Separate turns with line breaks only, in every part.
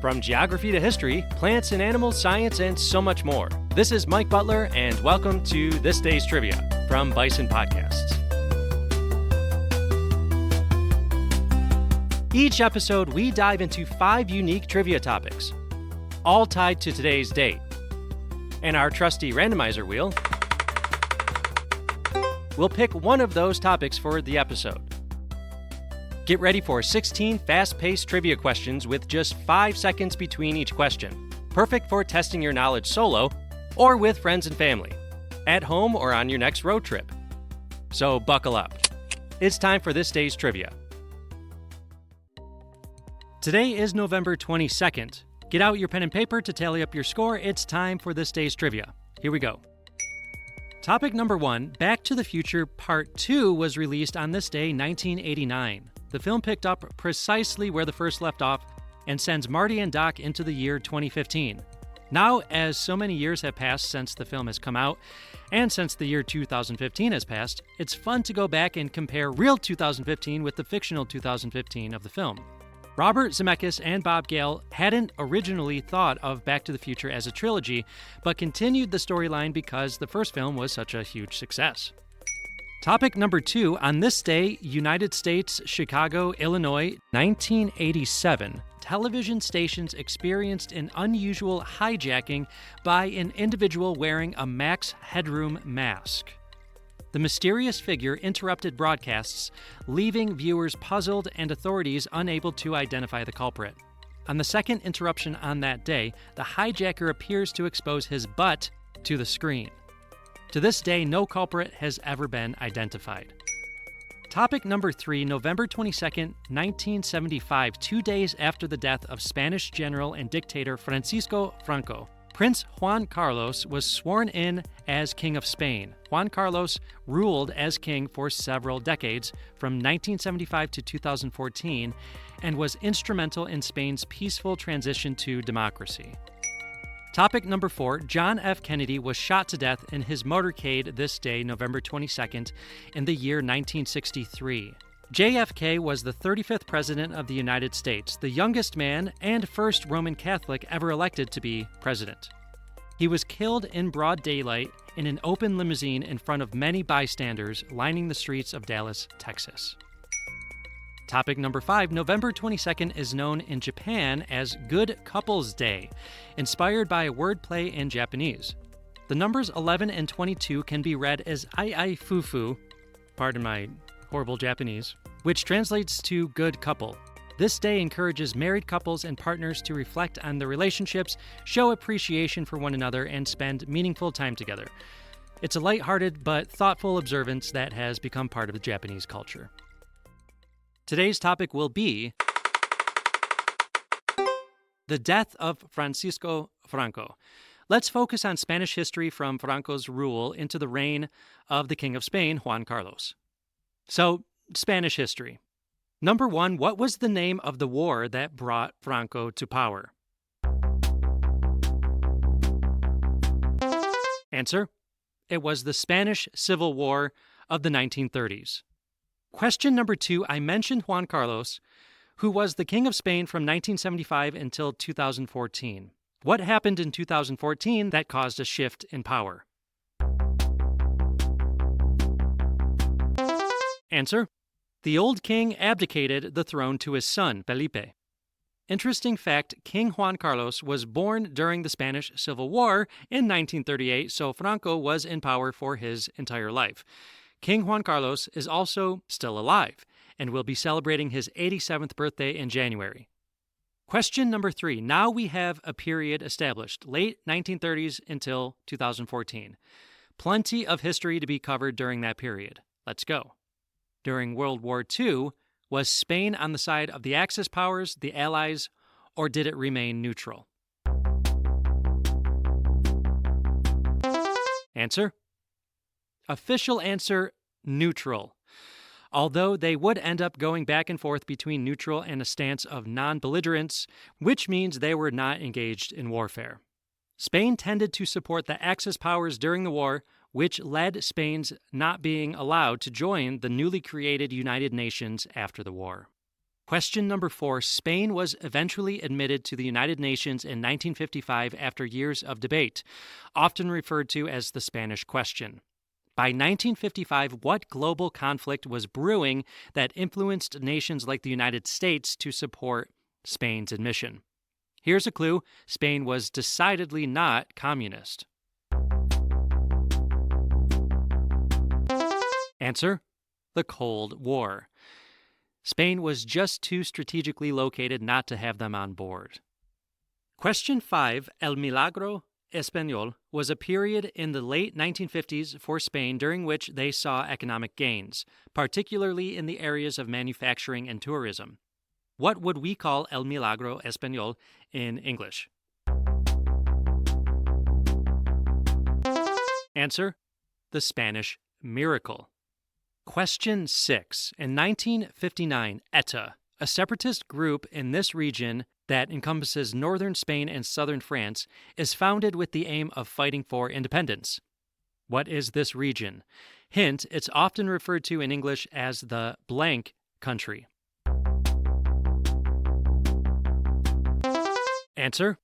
From geography to history, plants and animals, science, and so much more. This is Mike Butler, and welcome to This Day's Trivia from Bison Podcasts. Each episode, we dive into 5 unique trivia topics, all tied to today's date. And our trusty randomizer wheel will pick one of those topics for the episode. Get ready for 16 fast-paced trivia questions with just 5 seconds between each question. Perfect for testing your knowledge solo or with friends and family, at home or on your next road trip. So buckle up. It's time for this day's trivia. Today is November 22nd. Get out your pen and paper to tally up your score. It's time for this day's trivia. Here we go. Topic number 1, Back to the Future Part 2 was released on this day, 1989. The film picked up precisely where the first left off and sends Marty and Doc into the year 2015. Now, as so many years have passed since the film has come out, and since the year 2015 has passed, it's fun to go back and compare real 2015 with the fictional 2015 of the film. Robert Zemeckis and Bob Gale hadn't originally thought of Back to the Future as a trilogy, but continued the storyline because the first film was such a huge success. Topic number 2, on this day, United States, Chicago, Illinois, 1987, television stations experienced an unusual hijacking by an individual wearing a Max Headroom mask. The mysterious figure interrupted broadcasts, leaving viewers puzzled and authorities unable to identify the culprit. On the second interruption on that day, the hijacker appears to expose his butt to the screen. To this day, no culprit has ever been identified. Topic number 3, November 22nd, 1975, 2 days after the death of Spanish general and dictator Francisco Franco, Prince Juan Carlos was sworn in as King of Spain. Juan Carlos ruled as king for several decades, from 1975 to 2014, and was instrumental in Spain's peaceful transition to democracy. Topic number 4, John F. Kennedy was shot to death in his motorcade this day, November 22nd, in the year 1963. JFK was the 35th President of the United States, the youngest man and first Roman Catholic ever elected to be president. He was killed in broad daylight in an open limousine in front of many bystanders lining the streets of Dallas, Texas. Topic number 5, November 22nd is known in Japan as Good Couples Day, inspired by a wordplay in Japanese. The numbers 11 and 22 can be read as ai fufu, pardon my horrible Japanese, which translates to good couple. This day encourages married couples and partners to reflect on their relationships, show appreciation for one another, and spend meaningful time together. It's a lighthearted but thoughtful observance that has become part of the Japanese culture. Today's topic will be the death of Francisco Franco. Let's focus on Spanish history from Franco's rule into the reign of the King of Spain, Juan Carlos. So, Spanish history. Number 1, what was the name of the war that brought Franco to power? Answer: it was the Spanish Civil War of the 1930s. Question number 2, I mentioned Juan Carlos, who was the King of Spain from 1975 until 2014. What happened in 2014 that caused a shift in power? Answer: the old king abdicated the throne to his son, Felipe. Interesting fact, King Juan Carlos was born during the Spanish Civil War in 1938, so Franco was in power for his entire life. King Juan Carlos is also still alive and will be celebrating his 87th birthday in January. Question number 3. Now we have a period established, late 1930s until 2014. Plenty of history to be covered during that period. Let's go. During World War II, was Spain on the side of the Axis powers, the Allies, or did it remain neutral? Answer: official answer, neutral. Although they would end up going back and forth between neutral and a stance of non-belligerence, which means they were not engaged in warfare. Spain tended to support the Axis powers during the war, which led Spain's not being allowed to join the newly created United Nations after the war. Question number 4. Spain was eventually admitted to the United Nations in 1955 after years of debate, often referred to as the Spanish Question. By 1955, what global conflict was brewing that influenced nations like the United States to support Spain's admission? Here's a clue. Spain was decidedly not communist. Answer: the Cold War. Spain was just too strategically located not to have them on board. Question 5. El Milagro Español was a period in the late 1950s for Spain during which they saw economic gains, particularly in the areas of manufacturing and tourism. What would we call El Milagro Español in English? Answer: the Spanish Miracle. Question 6. In 1959, ETA, a separatist group in this region that encompasses northern Spain and southern France, is founded with the aim of fighting for independence. What is this region? Hint, it's often referred to in English as the blank country. Answer: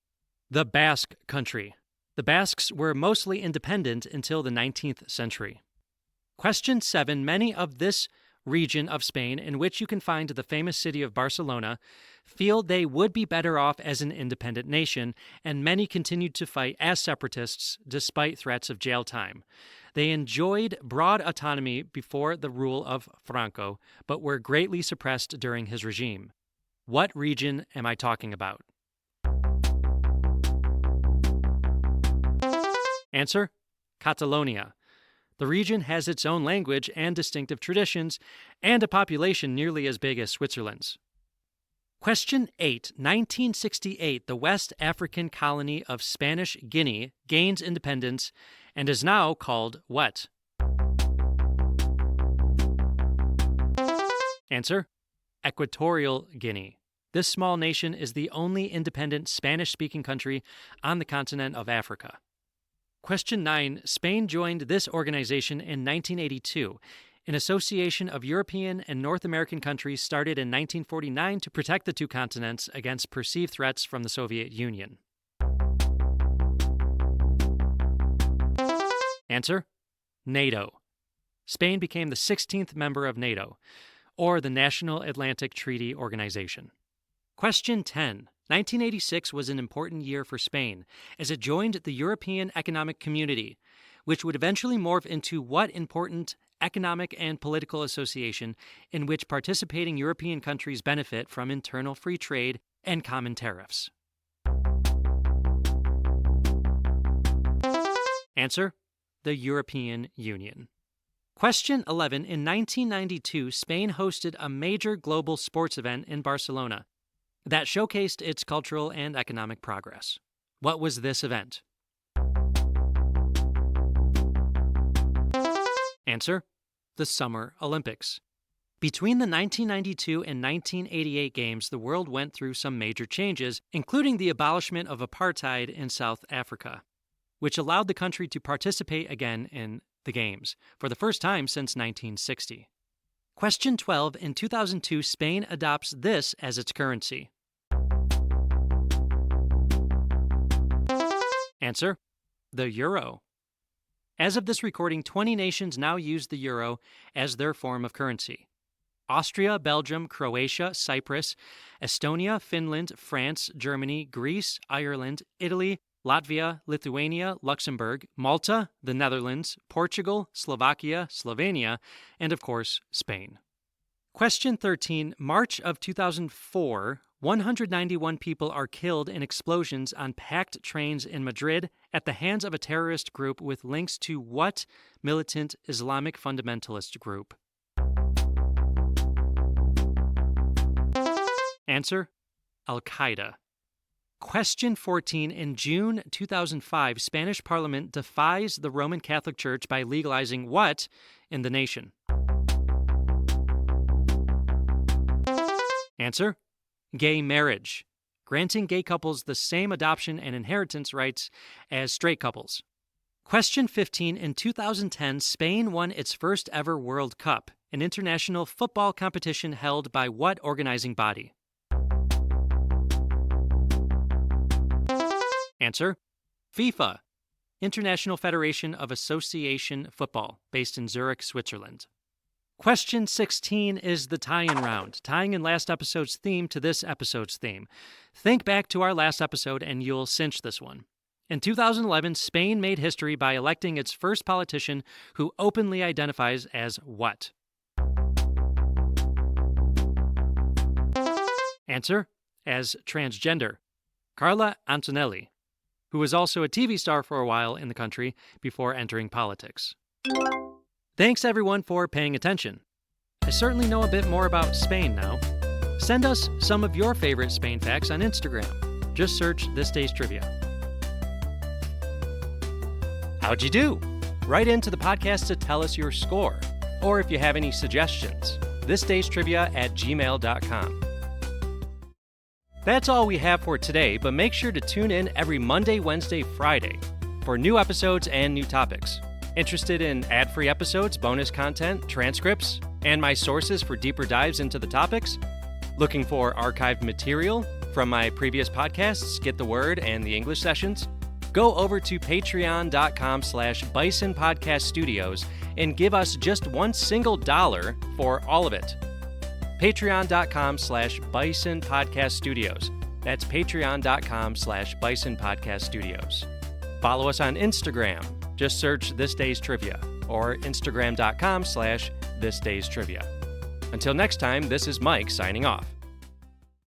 the Basque Country. The Basques were mostly independent until the 19th century. Question 7. Many of this region of Spain, in which you can find the famous city of Barcelona, feel they would be better off as an independent nation, and many continued to fight as separatists despite threats of jail time. They enjoyed broad autonomy before the rule of Franco, but were greatly suppressed during his regime. What region am I talking about? Answer: Catalonia. The region has its own language and distinctive traditions, and a population nearly as big as Switzerland's. Question 8. 1968, the West African colony of Spanish Guinea gains independence and is now called what? Answer: Equatorial Guinea. This small nation is the only independent Spanish-speaking country on the continent of Africa. Question 9. Spain joined this organization in 1982, an association of European and North American countries started in 1949 to protect the two continents against perceived threats from the Soviet Union. Answer: NATO. Spain became the 16th member of NATO, or the National Atlantic Treaty Organization. Question 10. 1986 was an important year for Spain, as it joined the European Economic Community, which would eventually morph into what important economic and political association in which participating European countries benefit from internal free trade and common tariffs? Answer: the European Union. Question 11. In 1992, Spain hosted a major global sports event in Barcelona that showcased its cultural and economic progress. What was this event? Answer: the Summer Olympics. Between the 1992 and 1988 games, the world went through some major changes, including the abolishment of apartheid in South Africa, which allowed the country to participate again in the games for the first time since 1960. Question 12. In 2002, Spain adopts this as its currency. Answer: the euro. As of this recording, 20 nations now use the euro as their form of currency. Austria, Belgium, Croatia, Cyprus, Estonia, Finland, France, Germany, Greece, Ireland, Italy, Latvia, Lithuania, Luxembourg, Malta, the Netherlands, Portugal, Slovakia, Slovenia, and of course, Spain. Question 13. March of 2004, 191 people are killed in explosions on packed trains in Madrid at the hands of a terrorist group with links to what militant Islamic fundamentalist group? Answer: Al-Qaeda. Question 14. In June 2005, Spanish Parliament defies the Roman Catholic Church by legalizing what in the nation? Answer: gay marriage, granting gay couples the same adoption and inheritance rights as straight couples. Question 15. In 2010, Spain won its first ever World Cup, an international football competition held by what organizing body? Answer: FIFA, International Federation of Association Football, based in Zurich, Switzerland. Question 16 is the tie-in round, tying in last episode's theme to this episode's theme. Think back to our last episode and you'll cinch this one. In 2011, Spain made history by electing its first politician who openly identifies as what? Answer: as transgender. Carla Antonelli, who was also a TV star for a while in the country before entering politics. Thanks everyone for paying attention. I certainly know a bit more about Spain now. Send us some of your favorite Spain facts on Instagram. Just search This Day's Trivia. How'd you do? Write into the podcast to tell us your score, or if you have any suggestions, thisdaystrivia@gmail.com. That's all we have for today, but make sure to tune in every Monday, Wednesday, Friday for new episodes and new topics. Interested in ad-free episodes, bonus content, transcripts, and my sources for deeper dives into the topics? Looking for archived material from my previous podcasts, Get the Word, and the English sessions? Go over to patreon.com/Bison Podcast Studios and give us just $1 single for all of it. Patreon.com/Bison Podcast Studios. That's patreon.com/Bison Podcast Studios. Follow us on Instagram. Just search This Day's Trivia or Instagram.com/This Day's Trivia. Until next time, this is Mike signing off.